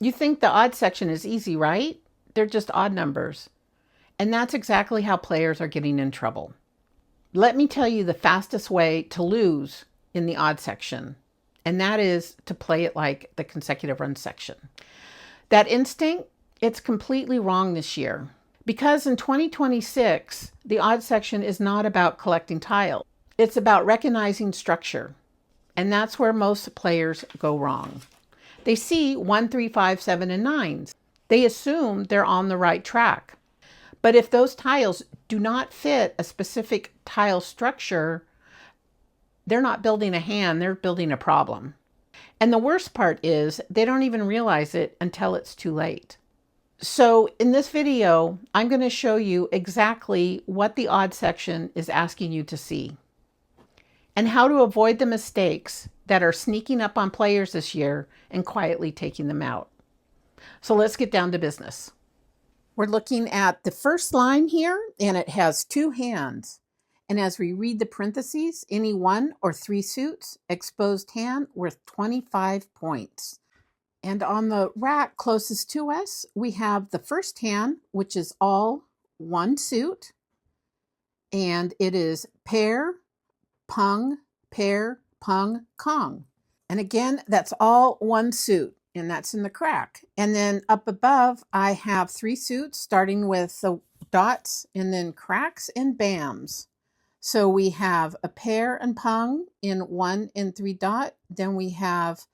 You think the odd section is easy, right? They're just odd numbers. And that's exactly how players are getting in trouble. Let me tell you the fastest way to lose in the odd section, and that is to play it like the consecutive run section. That instinct, it's completely wrong this year. Because in 2026, the odd section is not about collecting tiles. It's about recognizing structure. And that's where most players go wrong. They see 1, 3, 5, 7, and 9s. They assume they're on the right track. But if those tiles do not fit a specific tile structure, they're not building a hand, they're building a problem. And the worst part is they don't even realize it until it's too late. So in this video, I'm going to show you exactly what the odd section is asking you to see and how to avoid the mistakes that are sneaking up on players this year and quietly taking them out. So let's get down to business. We're looking at the first line here, and it has 2 hands. And as we read the parentheses, any 1 or 3 suits, exposed hand worth 25 points. And on the rack closest to us, we have the first hand, which is all 1 suit. And it is pair, pung, kong. And again, that's all 1 suit, and that's in the crack. And then up above, I have 3 suits, starting with the dots, and then cracks and bams. So we have a pair and pung in 1 and 3 dot. Then we have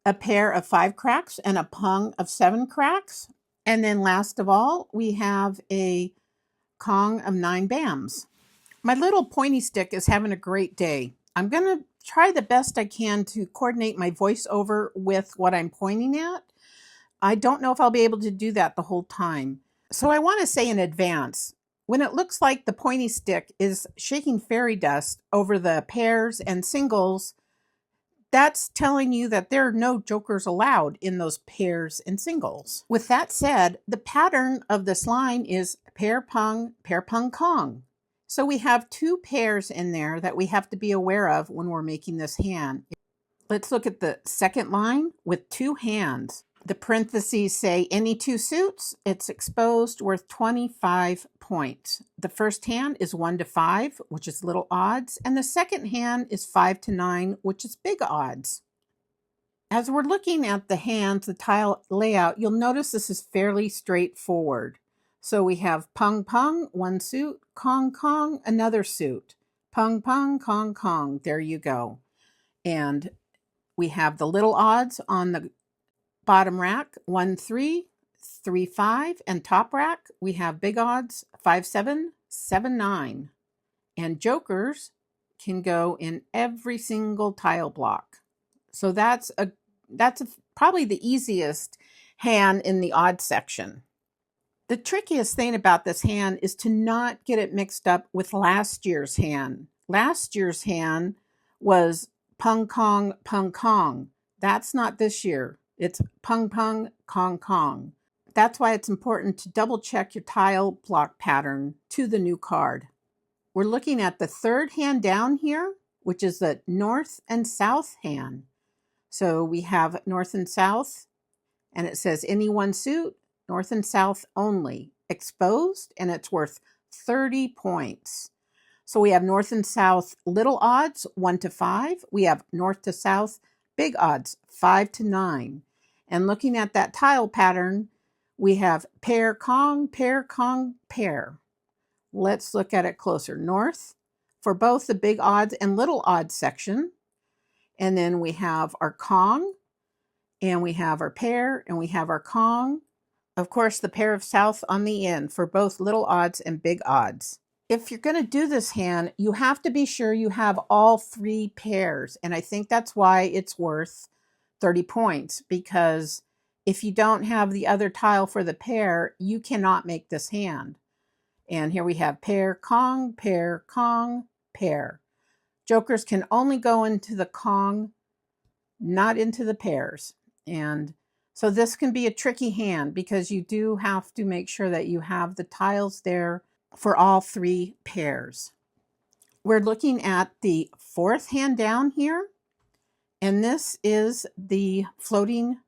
a pair of 5 cracks and a pung of 7 cracks. And then last of all, we have a kong of 9 bams. My little pointy stick is having a great day. I'm going to try the best I can to coordinate my voiceover with what I'm pointing at. I don't know if I'll be able to do that the whole time. So I want to say in advance, when it looks like the pointy stick is shaking fairy dust over the pairs and singles, that's telling you that there are no jokers allowed in those pairs and singles. With that said, the pattern of this line is pair, pung, kong. So we have 2 pairs in there that we have to be aware of when we're making this hand. Let's look at the second line with 2 hands. The parentheses say any 2 suits, it's exposed worth 25 points. The first hand is 1 to 5, which is little odds, and the second hand is 5 to 9, which is big odds. As we're looking at the hands, the tile layout, you'll notice this is fairly straightforward. So we have pung, 1 suit, kong, another suit. Pung, kong. There you go. And we have the little odds on the bottom rack, 1, 3, 3, 5, and top rack, we have big odds, 5, 7, 7, 9. And jokers can go in every single tile block. So that's probably the easiest hand in the odd section. The trickiest thing about this hand is to not get it mixed up with last year's hand. Last year's hand was pung, kong. That's not this year. It's pung, kong. That's why it's important to double check your tile block pattern to the new card. We're looking at the third hand down here, which is the north and south hand. So we have north and south, and it says any 1 suit, north and south only, exposed, and it's worth 30 points. So we have north and south little odds, 1 to 5. We have north to south big odds, 5 to 9. And looking at that tile pattern, we have pair, kong, pair. Let's look at it closer. North for both the big odds and little odds section. And then we have our kong, and we have our pair, and we have our kong. Of course, the pair of south on the end for both little odds and big odds. If you're going to do this hand, you have to be sure you have all 3 pairs. And I think that's why it's worth 30 points, because if you don't have the other tile for the pair, you cannot make this hand. And here we have pair, kong, pair. Jokers can only go into the kong, not into the pairs. And so this can be a tricky hand because you do have to make sure that you have the tiles there for all 3 pairs. We're looking at the 4th hand down here, and this is the floating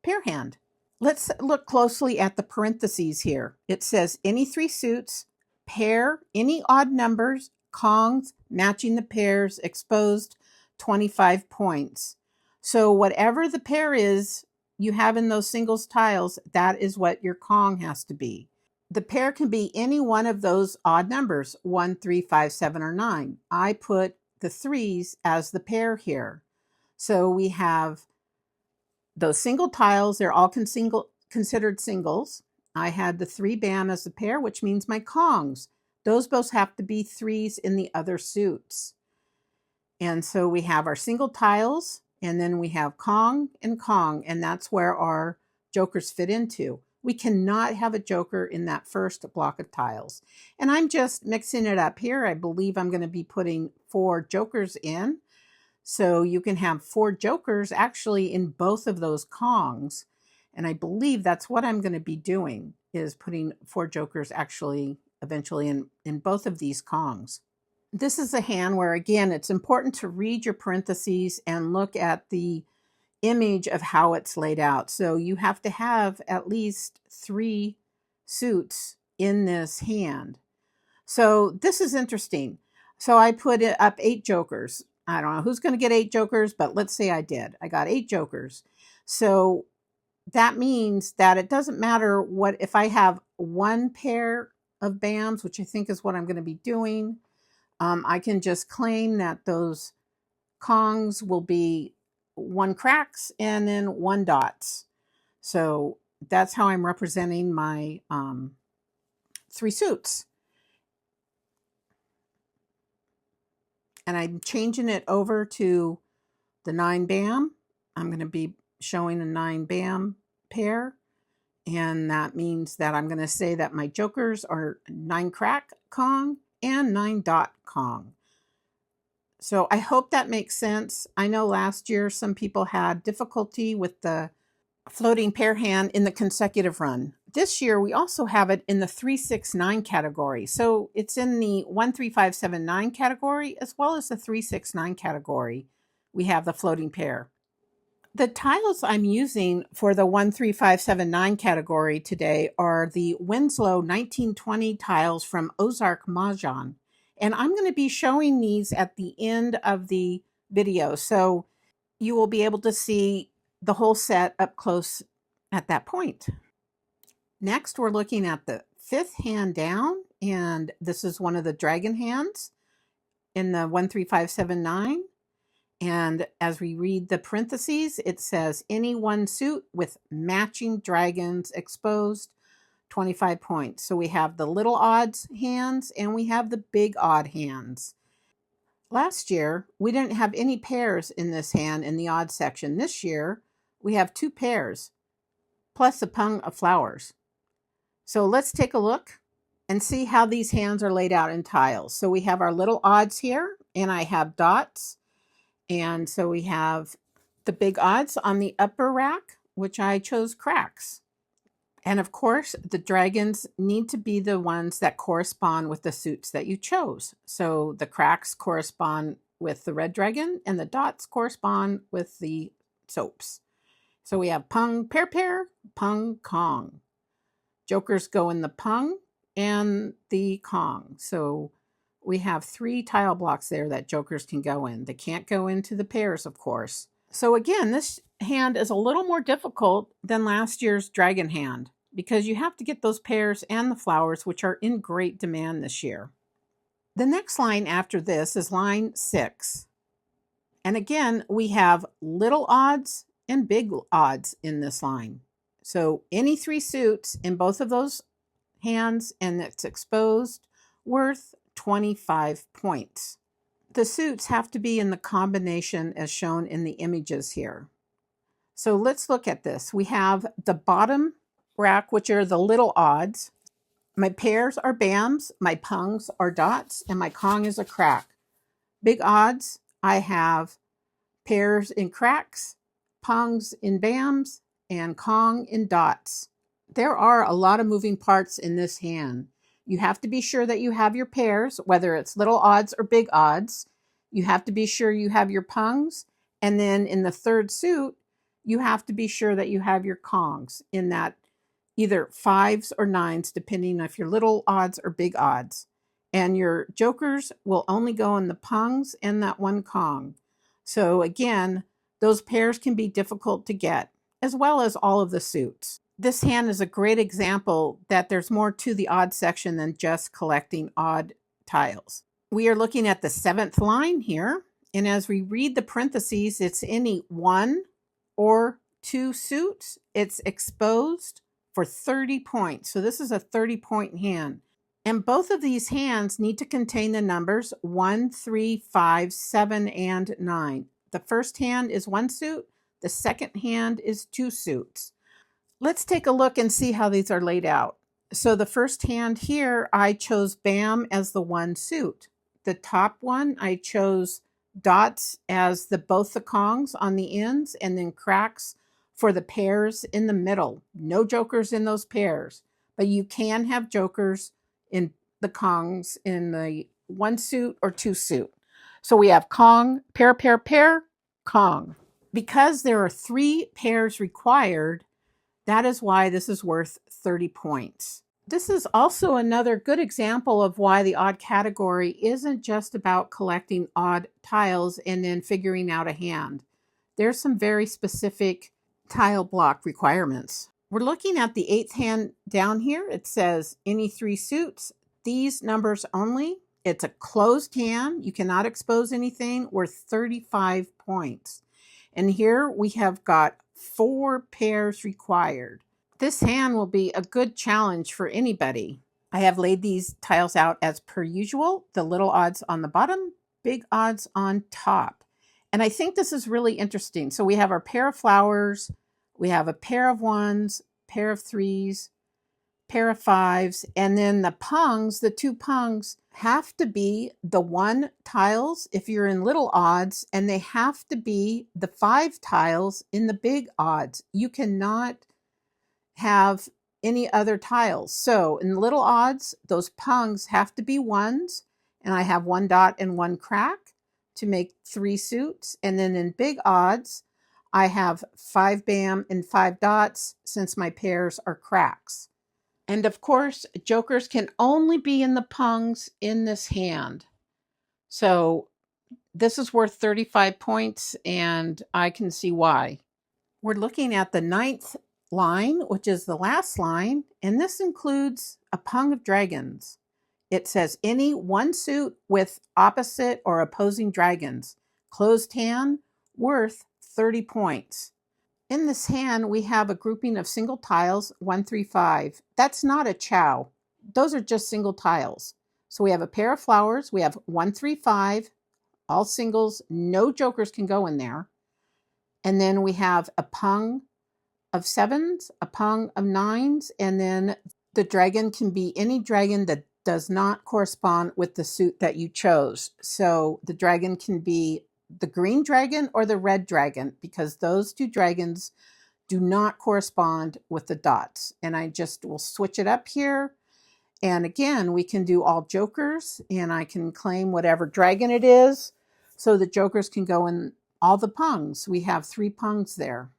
pair hand. Let's look closely at the parentheses here. It says any 3 suits, pair any odd numbers, Kongs, matching the pairs, exposed, 25 points. So whatever the pair is you have in those singles tiles, that is what your Kong has to be. The pair can be any one of those odd numbers, 1, 3, 5, 7, or 9. I put the 3s as the pair here. So we have those single tiles, they're all considered singles. I had the 3 BAM as a pair, which means my Kongs. Those both have to be 3s in the other suits. And so we have our single tiles, and then we have Kong, and that's where our jokers fit into. We cannot have a joker in that first block of tiles. And I'm just mixing it up here. I believe I'm going to be putting 4 jokers in. So you can have 4 jokers actually in both of those Kongs. And I believe that's what I'm going to be doing, is putting 4 jokers actually eventually in both of these Kongs. This is a hand where, again, it's important to read your parentheses and look at the image of how it's laid out. So you have to have at least 3 suits in this hand. So this is interesting. So I put it up 8 jokers. I don't know who's going to get 8 jokers, but let's say I did. I got 8 jokers. So that means that it doesn't matter what, if I have 1 pair of BAMs, which I think is what I'm going to be doing, I can just claim that those Kongs will be 1 cracks and then 1 dots. So that's how I'm representing my 3 suits. And I'm changing it over to the 9 BAM. I'm going to be showing a 9 BAM pair. And that means that I'm going to say that my jokers are 9 crack Kong and 9 dot Kong. So I hope that makes sense. I know last year some people had difficulty with the floating pair hand in the consecutive run. This year we also have it in the 3, 6, 9 category. So it's in the 1, 3, 5, 7, 9 category as well as the 3, 6, 9 category. We have the floating pair. The tiles I'm using for the 1, 3, 5, 7, 9 category today are the Winslow 1920 tiles from Ozark Mahjong. And I'm going to be showing these at the end of the video. So you will be able to see the whole set up close at that point. Next, we're looking at the 5th hand down. And this is one of the dragon hands in the 1, 3, 5, 7, 9. And as we read the parentheses, it says any 1 suit with matching dragons exposed, 25 points. So we have the little odds hands and we have the big odd hands. Last year, we didn't have any pairs in this hand in the odd section. This year, we have 2 pairs plus a pung of flowers. So let's take a look and see how these hands are laid out in tiles. So we have our little odds here, and I have dots. And so we have the big odds on the upper rack, which I chose cracks. And of course, the dragons need to be the ones that correspond with the suits that you chose. So the cracks correspond with the red dragon and the dots correspond with the soaps. So we have pung, pair, pung, Kong. Jokers go in the pung and the Kong. So we have 3 tile blocks there that jokers can go in. They can't go into the pairs, of course. So again, this hand is a little more difficult than last year's dragon hand because you have to get those pairs and the flowers, which are in great demand this year. The next line after this is line 6. And again, we have little odds and big odds in this line. So any 3 suits in both of those hands and it's exposed, worth 25 points. The suits have to be in the combination as shown in the images here. So let's look at this. We have the bottom rack, which are the little odds. My pairs are BAMs, my pungs are dots, and my Kong is a crack. Big odds, I have pairs in cracks, pungs in BAMs, and Kong in dots. There are a lot of moving parts in this hand. You have to be sure that you have your pairs, whether it's little odds or big odds. You have to be sure you have your pungs. And then in the 3rd suit, you have to be sure that you have your Kongs in that either 5s or 9s, depending if you're little odds or big odds. And your jokers will only go in the pungs and that one Kong. So again, those pairs can be difficult to get, as well as all of the suits. This hand is a great example that there's more to the odd section than just collecting odd tiles. We are looking at the 7th line here, and as we read the parentheses, it's any 1 or 2 suits. It's exposed for 30 points. So this is a 30-point hand. And both of these hands need to contain the numbers 1, 3, 5, 7, and 9. The first hand is 1 suit. The second hand is 2 suits. Let's take a look and see how these are laid out. So the first hand here, I chose Bam as the 1 suit. The top one, I chose dots as both the Kongs on the ends, and then cracks for the pairs in the middle. No jokers in those pairs, but you can have jokers in the Kongs in the 1 suit or 2 suit. So we have Kong, pair, pair, pair, Kong. Because there are 3 pairs required, that is why this is worth 30 points. This is also another good example of why the odd category isn't just about collecting odd tiles and then figuring out a hand. There's some very specific tile block requirements. We're looking at the 8th hand down here. It says any 3 suits, these numbers only. It's a closed hand. You cannot expose anything, worth 35 points. And here we have got 4 pairs required. This hand will be a good challenge for anybody. I have laid these tiles out as per usual, the little odds on the bottom, big odds on top. And I think this is really interesting. So we have our pair of flowers, we have a pair of 1s, pair of 3s, pair of 5s, and then the pungs, the 2 pungs, have to be the 1 tiles if you're in little odds, and they have to be the 5 tiles in the big odds. You cannot have any other tiles. So in little odds, those pungs have to be 1s, and I have 1 dot and 1 crack to make 3 suits. And then in big odds, I have 5 bam and 5 dots since my pairs are cracks. And of course, jokers can only be in the pungs in this hand. So this is worth 35 points, and I can see why. We're looking at the 9th line, which is the last line, and this includes a pung of dragons. It says any 1 suit with opposite or opposing dragons. Closed hand, worth 30 points. In this hand, we have a grouping of single tiles, 1, 3, 5. That's not a chow. Those are just single tiles. So we have a pair of flowers. We have 1, 3, 5, all singles. No jokers can go in there. And then we have a pung of 7s, a pung of 9s, and then the dragon can be any dragon that does not correspond with the suit that you chose. So the dragon can be the green dragon or the red dragon, because those 2 dragons do not correspond with the dots. And I just will switch it up here. And again, we can do all jokers, and I can claim whatever dragon it is. So the jokers can go in all the pungs. We have 3 pungs there.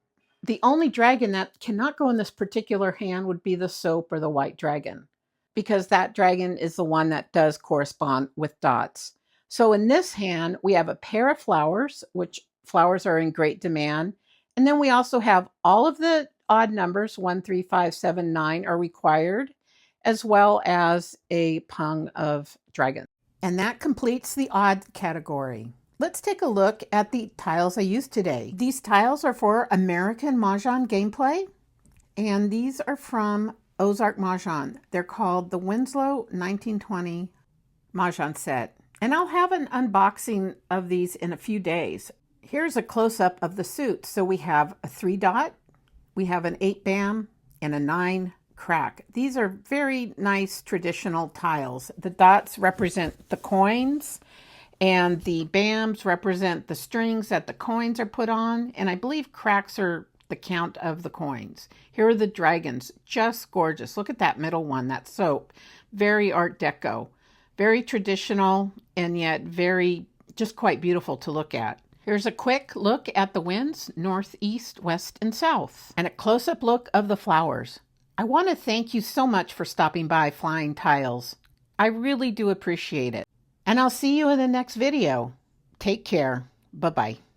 The only dragon that cannot go in this particular hand would be the soap or the white dragon, because that dragon is the one that does correspond with dots. So in this hand, we have a pair of flowers, which flowers are in great demand. And then we also have all of the odd numbers, 1, 3, 5, 7, 9 are required, as well as a pung of dragons. And that completes the odd category. Let's take a look at the tiles I used today. These tiles are for American Mahjong gameplay, and these are from Ozark Mahjong. They're called the Winslow 1920 Mahjong set. And I'll have an unboxing of these in a few days. Here's a close-up of the suit. So we have a 3 dot, we have an 8 bam, and a 9 crack. These are very nice traditional tiles. The dots represent the coins, and the bams represent the strings that the coins are put on. And I believe cracks are the count of the coins. Here are the dragons, just gorgeous. Look at that middle one, that soap. Very Art Deco. Very traditional, and yet very, just quite beautiful to look at. Here's a quick look at the winds, north, east, west, and south, and a close-up look of the flowers. I want to thank you so much for stopping by Flying Tiles. I really do appreciate it. And I'll see you in the next video. Take care. Bye-bye.